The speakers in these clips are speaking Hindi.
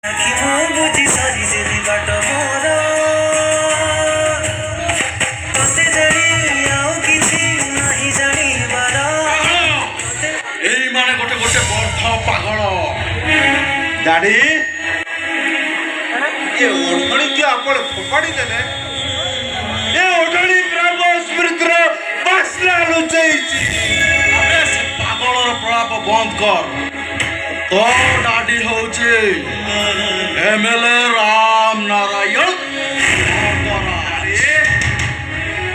बुझी सारी देवी बाट मोर तोते जानी आउ किछि नाही जानिबार এই মানে গোটে গোটে বর্ধ পাগল দাড়ি ये ओढ़णी के आपण फोपाड़ी देने ये ओढ़णी ब्रह्म स्मृतिर बासना लुचैछि अबे से पागलर प्रलाप बंद कर तो दाढ़ी होचे एमएलए राम नारायण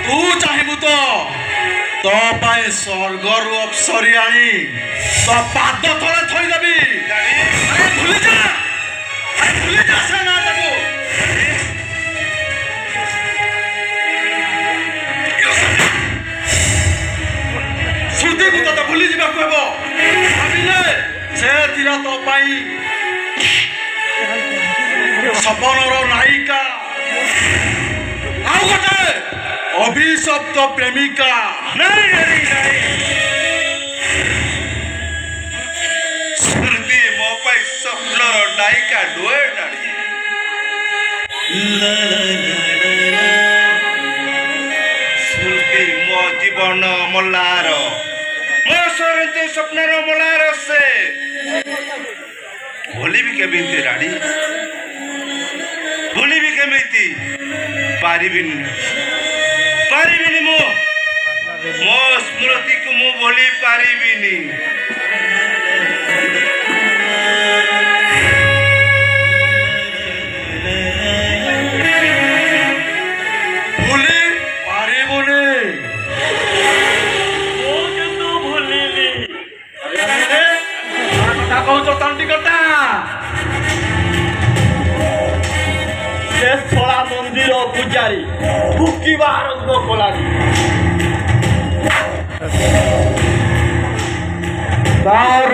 तू चाहबु तो पाए स्वर्गर अप्सरी आनी तो पाद तले थई देबी अरे भूली जा से ना देबो श्रुति को तो भूली जीवा कहबो भाबिले से तीरा तो पाई सपनर नायिका आउ गोटे अभिशप्त प्रेमिका नहीं नहीं नहीं श्रुति मो पाई स्वप्नर नायिका डोए डाड़ी श्रुति मो जीवन मल्लार मो सरते स्वप्नर मल्लार से भूली भी केमिति डाड़ी भूली भी केमिति पारिबिनी मो स्मृति को मु भूली पारिबिनी भूली पारिबुनी मो किंतु भूलिली अरे कथा कहूच तंटी कटा छड़ा मंदिर पूजारी भुकिबा आरंभ कलानी तार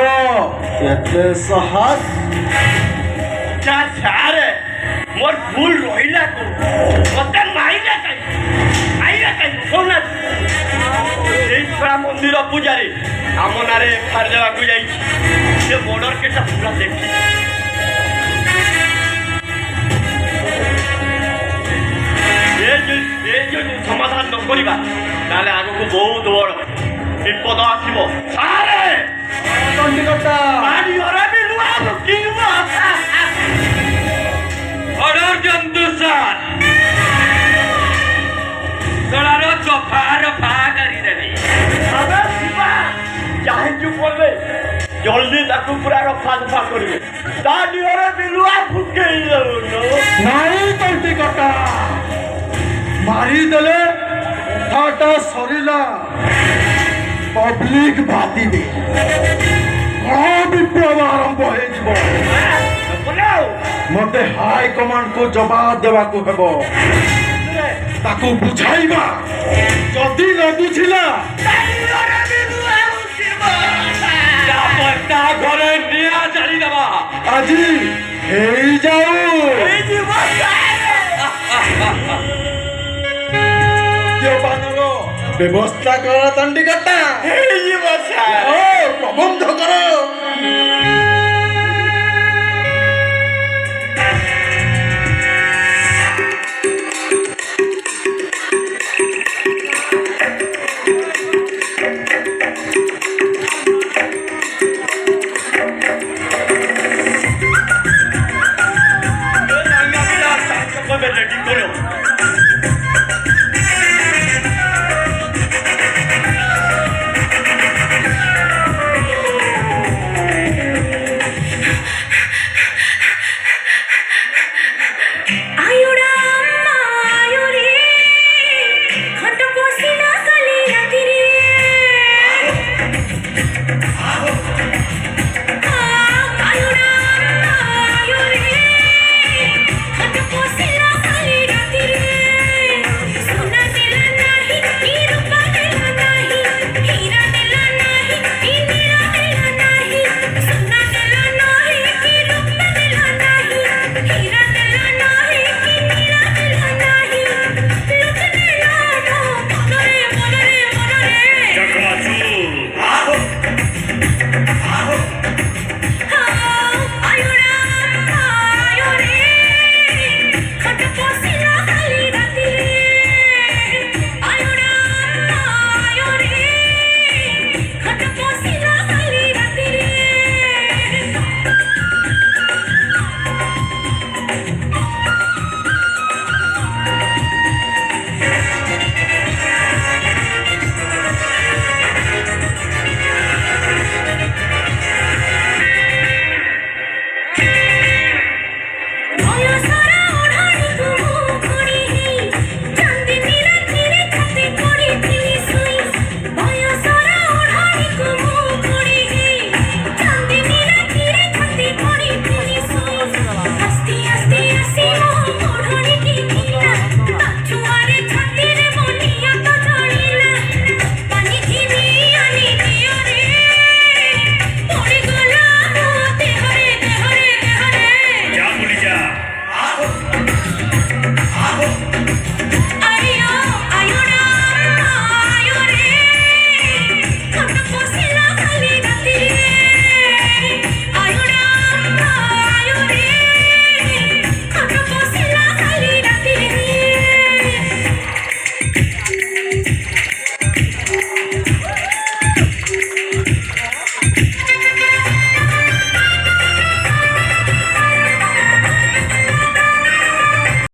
एते साहस छारे मोर भूल रहिला को मते माइला काई सोना ए छड़ा मंदिर पूजारी हम नारे फार देवा को जाई से बॉर्डर केटा पूरा देखी समाधान न करिबा ताले आगो को बहुत बड़ विपद आसीबो सारे तंडिकटा आडी ओरे बिलुआ किंबा ऑर्डर जंदुसान तोरारो चफार फा करी देबी अबे शिवा चाहे चुप बोलबे जल्दी ताकू पूरा रफा दफा करिवे दाडी ओरे बिलुआ फुकेई दलो नाही तंडिकटा मारी दले थाटा सरिला पब्लिक भाती दे विप्लव आरंभ हो मते हाई कमांड को जवाब देवा को हेबो ताकू बुझाइबा जदी न बुझिला पट्टा घरे निया जारी देबा आजी हेई जाऊ व्यवस्था कर तंडिकटा प्रबंध कर रेडी करो